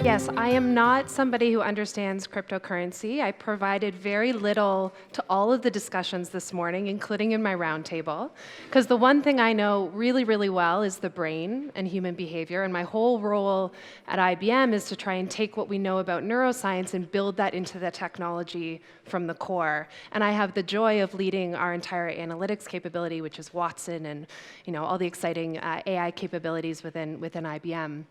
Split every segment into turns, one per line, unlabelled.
Yes, I am not somebody who understands cryptocurrency. I provided very little to all of the discussions this morning, including in my roundtable, because the one thing I know really, really well is the brain and human behavior, and my whole role at IBM is to try and take what we know about neuroscience and build that into the technology from the core. And I have the joy of leading our entire analytics capability, which is Watson and all the exciting AI capabilities within IBM.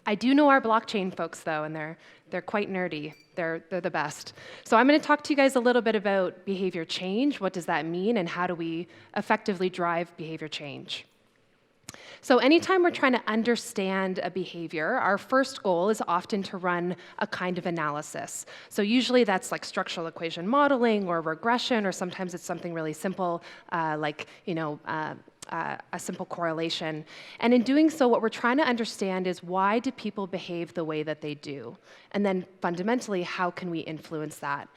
I do know our blockchain folks, though, and they're quite nerdy. They're the best. So I'm going to talk to you guys a little bit about behavior change. What does that mean, and how do we effectively drive behavior change? So anytime we're trying to understand a behavior, our first goal is often to run a kind of analysis. So usually that's like structural equation modeling or regression, or sometimes it's something really simple, like a simple correlation. And in doing so, what we're trying to understand is, why do people behave the way that they do? And then fundamentally, how can we influence that?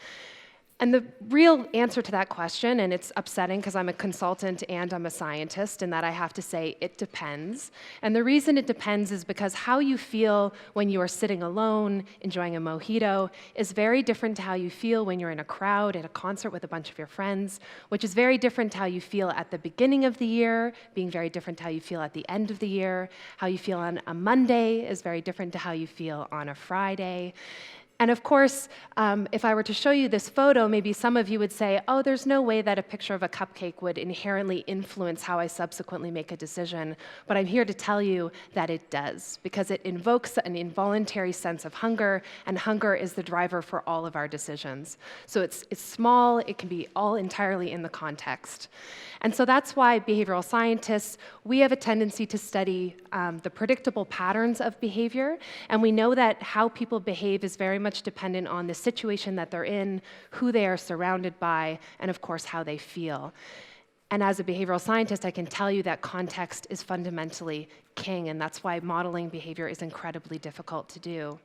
And the real answer to that question, and it's upsetting because I'm a consultant and I'm a scientist, and that I have to say it depends. And the reason it depends is because how you feel when you are sitting alone, enjoying a mojito, is very different to how you feel when you're in a crowd at a concert with a bunch of your friends, which is very different to how you feel at the beginning of the year, being very different to how you feel at the end of the year. How you feel on a Monday is very different to how you feel on a Friday. And of course, if I were to show you this photo, maybe some of you would say, oh, there's no way that a picture of a cupcake would inherently influence how I subsequently make a decision. But I'm here to tell you that it does, because it invokes an involuntary sense of hunger, and hunger is the driver for all of our decisions. So it's small, it can be all entirely in the context. And so that's why behavioral scientists, we have a tendency to study the predictable patterns of behavior, and we know that how people behave is very much dependent on the situation that they're in, who they are surrounded by, and of course how they feel. And as a behavioral scientist, I can tell you that context is fundamentally king, and that's why modeling behavior is incredibly difficult to do.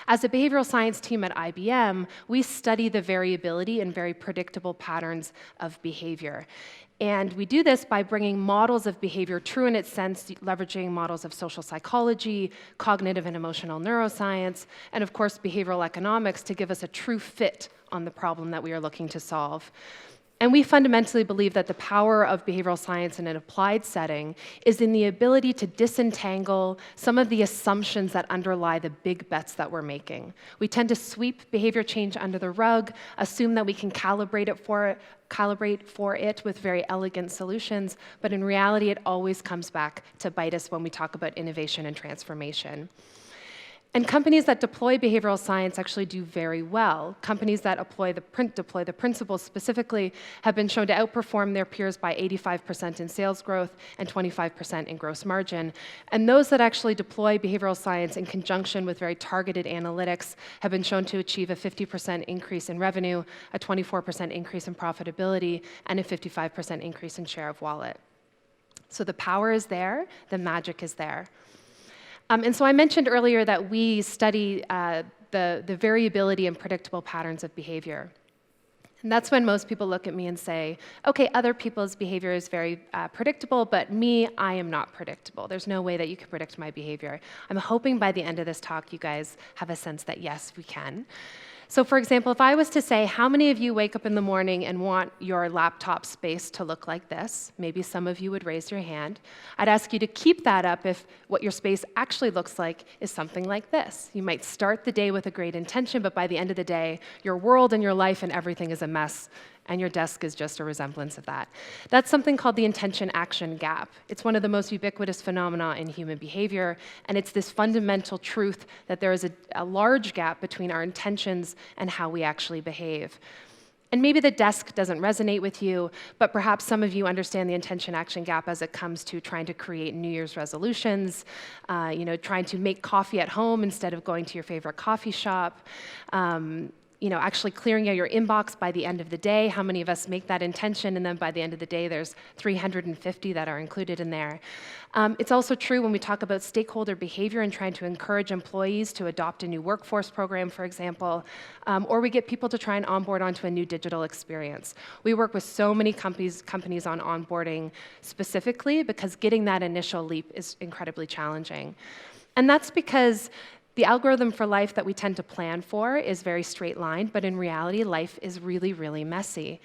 As a behavioral science team at IBM, we study the variability and very predictable patterns of behavior. And we do this by bringing models of behavior, true in its sense, leveraging models of social psychology, cognitive and emotional neuroscience, and of course behavioral economics to give us a true fit on the problem that we are looking to solve. And we fundamentally believe that the power of behavioral science in an applied setting is in the ability to disentangle some of the assumptions that underlie the big bets that we're making. We tend to sweep behavior change under the rug, assume that we can calibrate for it with very elegant solutions, but in reality, it always comes back to bite us when we talk about innovation and transformation. And companies that deploy behavioral science actually do very well. Companies that deploy the principles specifically have been shown to outperform their peers by 85% in sales growth and 25% in gross margin. And those that actually deploy behavioral science in conjunction with very targeted analytics have been shown to achieve a 50% increase in revenue, a 24% increase in profitability, and a 55% increase in share of wallet. So the power is there, the magic is there. And so I mentioned earlier that we study the variability and predictable patterns of behavior. And that's when most people look at me and say, okay, other people's behavior is very predictable, but me, I am not predictable. There's no way that you can predict my behavior. I'm hoping by the end of this talk, you guys have a sense that yes, we can. So for example, if I was to say, how many of you wake up in the morning and want your laptop space to look like this? Maybe some of you would raise your hand. I'd ask you to keep that up if what your space actually looks like is something like this. You might start the day with a great intention, but by the end of the day, your world and your life and everything is a mess, and your desk is just a resemblance of that. That's something called the intention-action gap. It's one of the most ubiquitous phenomena in human behavior, and it's this fundamental truth that there is a large gap between our intentions and how we actually behave. And maybe the desk doesn't resonate with you, but perhaps some of you understand the intention-action gap as it comes to trying to create New Year's resolutions, trying to make coffee at home instead of going to your favorite coffee shop, actually clearing out your inbox by the end of the day. How many of us make that intention, and then by the end of the day, there's 350 that are included in there. It's also true when we talk about stakeholder behavior and trying to encourage employees to adopt a new workforce program, for example, or we get people to try and onboard onto a new digital experience. We work with so many companies on onboarding specifically because getting that initial leap is incredibly challenging. And that's because The algorithm for life that we tend to plan for is very straight-lined, but in reality, life is really, really messy.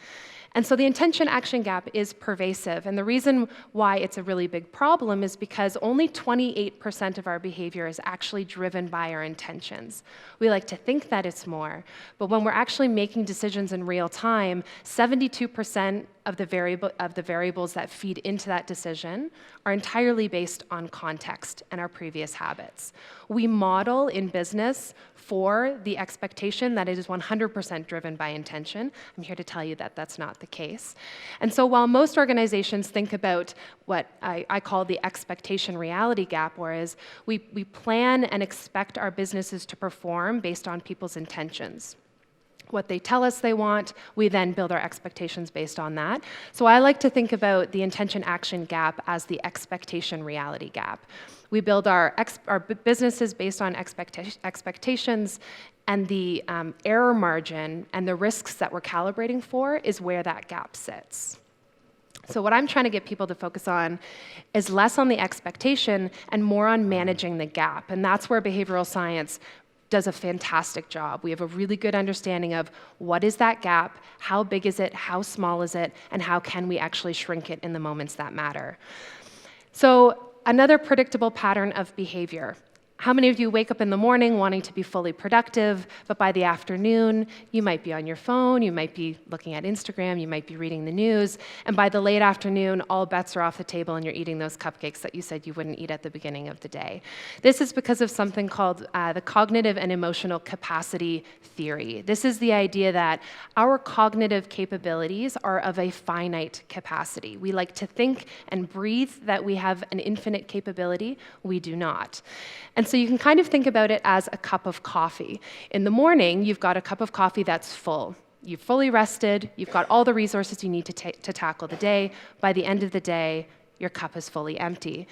And so the intention-action gap is pervasive, and the reason why it's a really big problem is because only 28% of our behavior is actually driven by our intentions. We like to think that it's more, but when we're actually making decisions in real time, 72% of the variables that feed into that decision are entirely based on context and our previous habits. We model in business for the expectation that it is 100% driven by intention. I'm here to tell you that that's not the case. And so while most organizations think about what I call the expectation reality gap, whereas we plan and expect our businesses to perform based on people's intentions. What they tell us they want, we then build our expectations based on that. So I like to think about the intention-action gap as the expectation-reality gap. We build our businesses based on expectations, and the error margin and the risks that we're calibrating for is where that gap sits. So what I'm trying to get people to focus on is less on the expectation and more on managing the gap, and that's where behavioral science does a fantastic job. We have a really good understanding of what is that gap, how big is it, how small is it, and how can we actually shrink it in the moments that matter. So another predictable pattern of behavior. How many of you wake up in the morning wanting to be fully productive, but by the afternoon, you might be on your phone, you might be looking at Instagram, you might be reading the news, and by the late afternoon, all bets are off the table and you're eating those cupcakes that you said you wouldn't eat at the beginning of the day. This is because of something called the cognitive and emotional capacity theory. This is the idea that our cognitive capabilities are of a finite capacity. We like to think and breathe that we have an infinite capability. We do not. And so you can kind of think about it as a cup of coffee. In the morning, you've got a cup of coffee that's full. You've fully rested, you've got all the resources you need to tackle the day. By the end of the day, your cup is fully empty.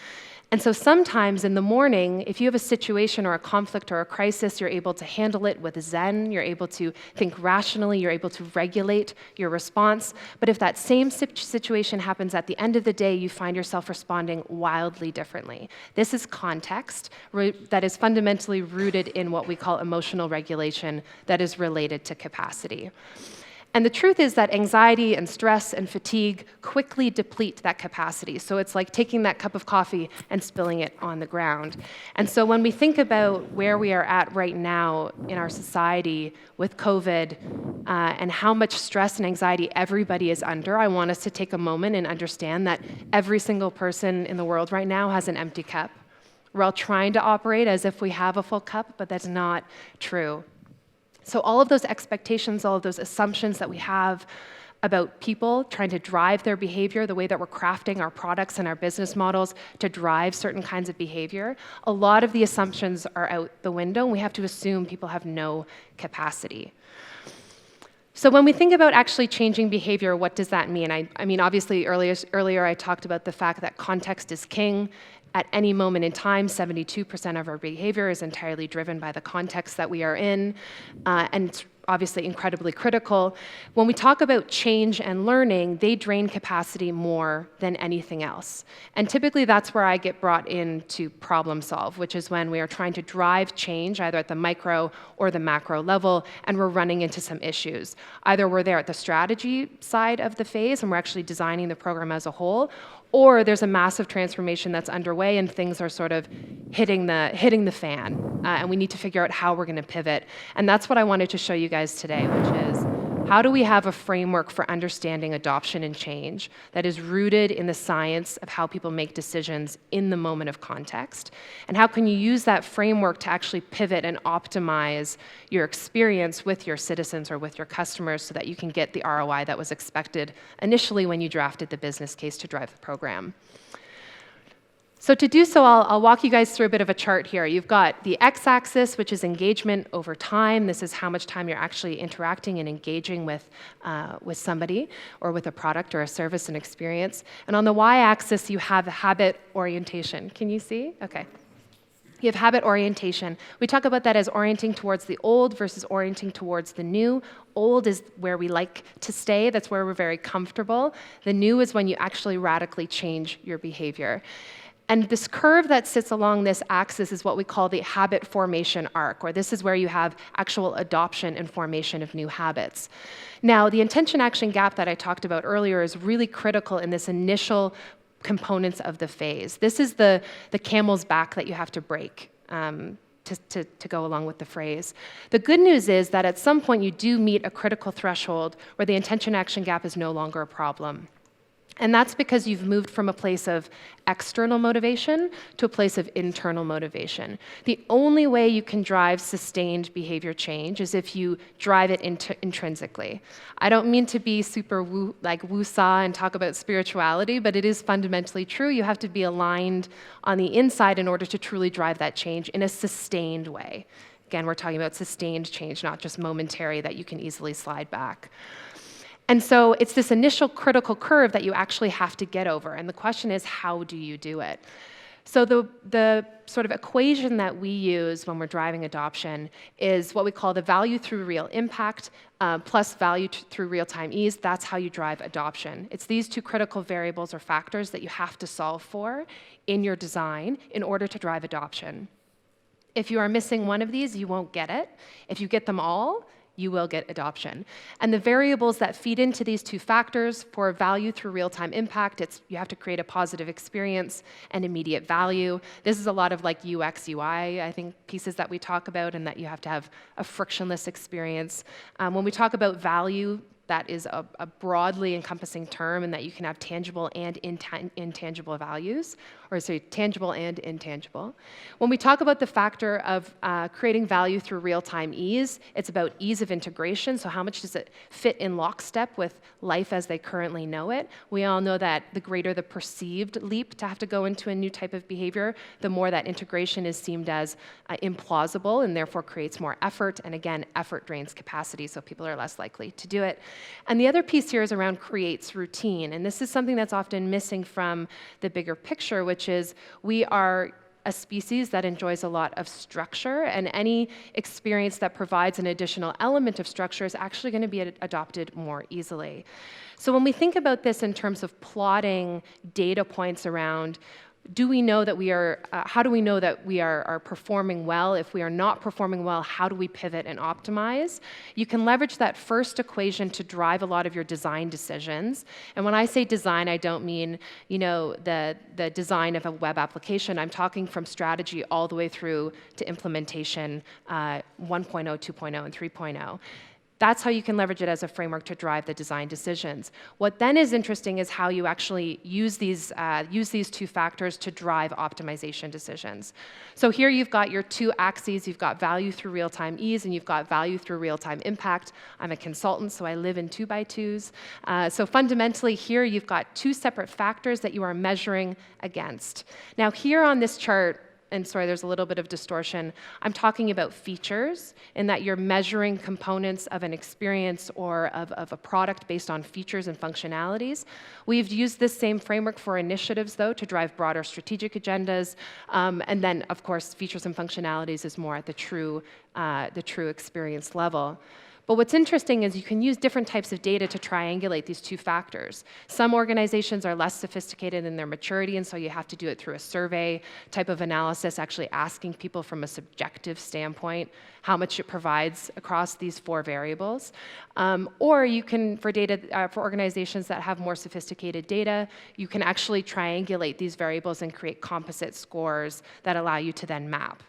And so sometimes in the morning, if you have a situation or a conflict or a crisis, you're able to handle it with zen, you're able to think rationally, you're able to regulate your response. But if that same situation happens at the end of the day, you find yourself responding wildly differently. This is context that is fundamentally rooted in what we call emotional regulation that is related to capacity. And the truth is that anxiety and stress and fatigue quickly deplete that capacity. So it's like taking that cup of coffee and spilling it on the ground. And so when we think about where we are at right now in our society with COVID and how much stress and anxiety everybody is under, I want us to take a moment and understand that every single person in the world right now has an empty cup. We're all trying to operate as if we have a full cup, but that's not true. So all of those expectations, all of those assumptions that we have about people trying to drive their behavior, the way that we're crafting our products and our business models to drive certain kinds of behavior, a lot of the assumptions are out the window, and we have to assume people have no capacity. So when we think about actually changing behavior, what does that mean? I mean, obviously, earlier I talked about the fact that context is king. At any moment in time, 72% of our behavior is entirely driven by the context that we are in, and it's obviously incredibly critical. When we talk about change and learning, they drain capacity more than anything else. And typically that's where I get brought in to problem solve, which is when we are trying to drive change either at the micro or the macro level, and we're running into some issues. Either we're there at the strategy side of the phase and we're actually designing the program as a whole, or there's a massive transformation that's underway and things are sort of hitting the fan, and we need to figure out how we're going to pivot. And that's what I wanted to show you guys today, which is how do we have a framework for understanding adoption and change that is rooted in the science of how people make decisions in the moment of context? And how can you use that framework to actually pivot and optimize your experience with your citizens or with your customers so that you can get the ROI that was expected initially when you drafted the business case to drive the program? So to do so, I'll walk you guys through a bit of a chart here. You've got the x-axis, which is engagement over time. This is how much time you're actually interacting and engaging with somebody or with a product or a service and experience. And on the y-axis, you have habit orientation. Can you see? Okay. You have habit orientation. We talk about that as orienting towards the old versus orienting towards the new. Old is where we like to stay. That's where we're very comfortable. The new is when you actually radically change your behavior. And this curve that sits along this axis is what we call the habit formation arc, or this is where you have actual adoption and formation of new habits. Now, the intention-action gap that I talked about earlier is really critical in this initial components of the phase. This is the camel's back that you have to break to go along with the phrase. The good news is that at some point you do meet a critical threshold where the intention-action gap is no longer a problem. And that's because you've moved from a place of external motivation to a place of internal motivation. The only way you can drive sustained behavior change is if you drive it intrinsically. I don't mean to be super woo-saw and talk about spirituality, but it is fundamentally true. You have to be aligned on the inside in order to truly drive that change in a sustained way. Again, we're talking about sustained change, not just momentary that you can easily slide back. And so it's this initial critical curve that you actually have to get over. And the question is, how do you do it? So the sort of equation that we use when we're driving adoption is what we call the value through real impact plus value through real-time ease. That's how you drive adoption. It's these two critical variables or factors that you have to solve for in your design in order to drive adoption. If you are missing one of these, you won't get it. If you get them all, you will get adoption. And the variables that feed into these two factors for value through real-time impact, you have to create a positive experience and immediate value. This is a lot of like UX, UI, I think, pieces that we talk about, and that you have to have a frictionless experience. When we talk about value, that is a broadly encompassing term, and that you can have tangible and intangible values, or sorry, tangible and intangible. When we talk about the factor of creating value through real-time ease, it's about ease of integration. So how much does it fit in lockstep with life as they currently know it? We all know that the greater the perceived leap to have to go into a new type of behavior, the more that integration is seen as implausible and therefore creates more effort. And again, effort drains capacity, so people are less likely to do it. And the other piece here is around creates routine. And this is something that's often missing from the bigger picture, which is we are a species that enjoys a lot of structure, and any experience that provides an additional element of structure is actually going to be adopted more easily. So when we think about this in terms of plotting data points around do we know that we are, how do we know that we are performing well? If we are not performing well, how do we pivot and optimize? You can leverage that first equation to drive a lot of your design decisions. And when I say design, I don't mean, the design of a web application. I'm talking from strategy all the way through to implementation 1.0, 2.0, and 3.0. That's how you can leverage it as a framework to drive the design decisions. What then is interesting is how you actually use these two factors to drive optimization decisions. So here you've got your two axes. You've got value through real-time ease, and you've got value through real-time impact. I'm a consultant, so I live in 2x2s. So fundamentally here you've got two separate factors that you are measuring against. Now here on this chart, and sorry, there's a little bit of distortion, I'm talking about features, in that you're measuring components of an experience or of a product based on features and functionalities. We've used this same framework for initiatives, though, to drive broader strategic agendas. And then, of course, features and functionalities is more at the true experience level. But what's interesting is you can use different types of data to triangulate these two factors. Some organizations are less sophisticated in their maturity, and so you have to do it through a survey type of analysis, actually asking people from a subjective standpoint how much it provides across these four variables. Or you can, for organizations that have more sophisticated data, you can actually triangulate these variables and create composite scores that allow you to then map.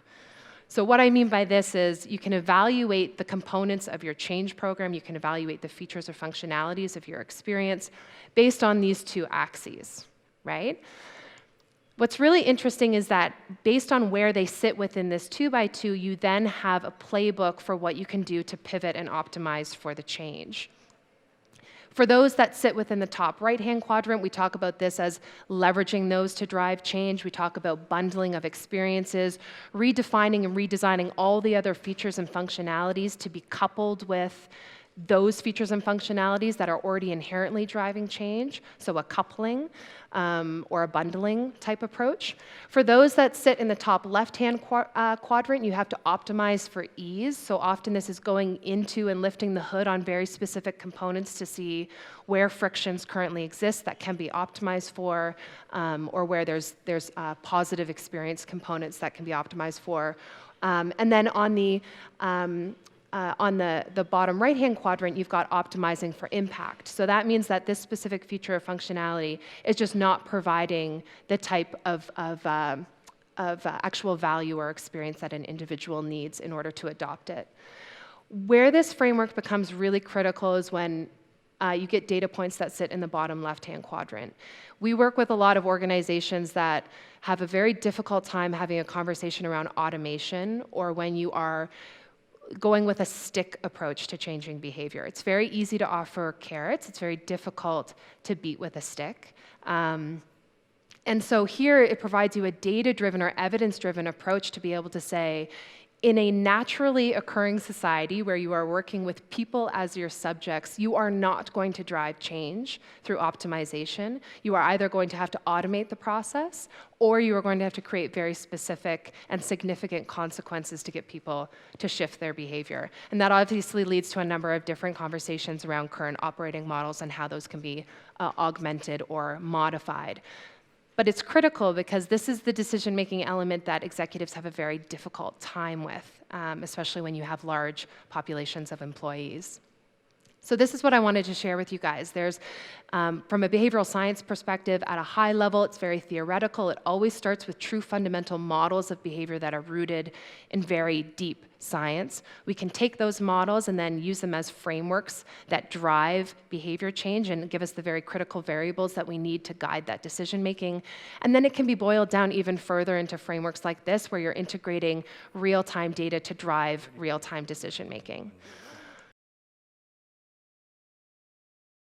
So what I mean by this is you can evaluate the components of your change program, you can evaluate the features or functionalities of your experience based on these two axes, right? What's really interesting is that based on where they sit within this 2x2, you then have a playbook for what you can do to pivot and optimize for the change. For those that sit within the top right-hand quadrant, we talk about this as leveraging those to drive change. We talk about bundling of experiences, redefining and redesigning all the other features and functionalities to be coupled with those features and functionalities that are already inherently driving change, so a coupling or a bundling type approach. For those that sit in the top left-hand quadrant, you have to optimize for ease. So often this is going into and lifting the hood on very specific components to see where frictions currently exist that can be optimized for, or where there's positive experience components that can be optimized for. And then on the bottom right-hand quadrant, you've got optimizing for impact. So that means that this specific feature or functionality is just not providing the type of actual value or experience that an individual needs in order to adopt it. Where this framework becomes really critical is when you get data points that sit in the bottom left-hand quadrant. We work with a lot of organizations that have a very difficult time having a conversation around automation, or when you are going with a stick approach to changing behavior. It's very easy to offer carrots. It's very difficult to beat with a stick. And so here it provides you a data-driven or evidence-driven approach to be able to say, in a naturally occurring society where you are working with people as your subjects, you are not going to drive change through optimization. You are either going to have to automate the process, or you are going to have to create very specific and significant consequences to get people to shift their behavior. And that obviously leads to a number of different conversations around current operating models and how those can be augmented or modified. But it's critical because this is the decision-making element that executives have a very difficult time with, especially when you have large populations of employees. So this is what I wanted to share with you guys. There's, from a behavioral science perspective, at a high level, it's very theoretical. It always starts with true fundamental models of behavior that are rooted in very deep science. We can take those models and then use them as frameworks that drive behavior change and give us the very critical variables that we need to guide that decision making. And then it can be boiled down even further into frameworks like this, where you're integrating real-time data to drive real-time decision making.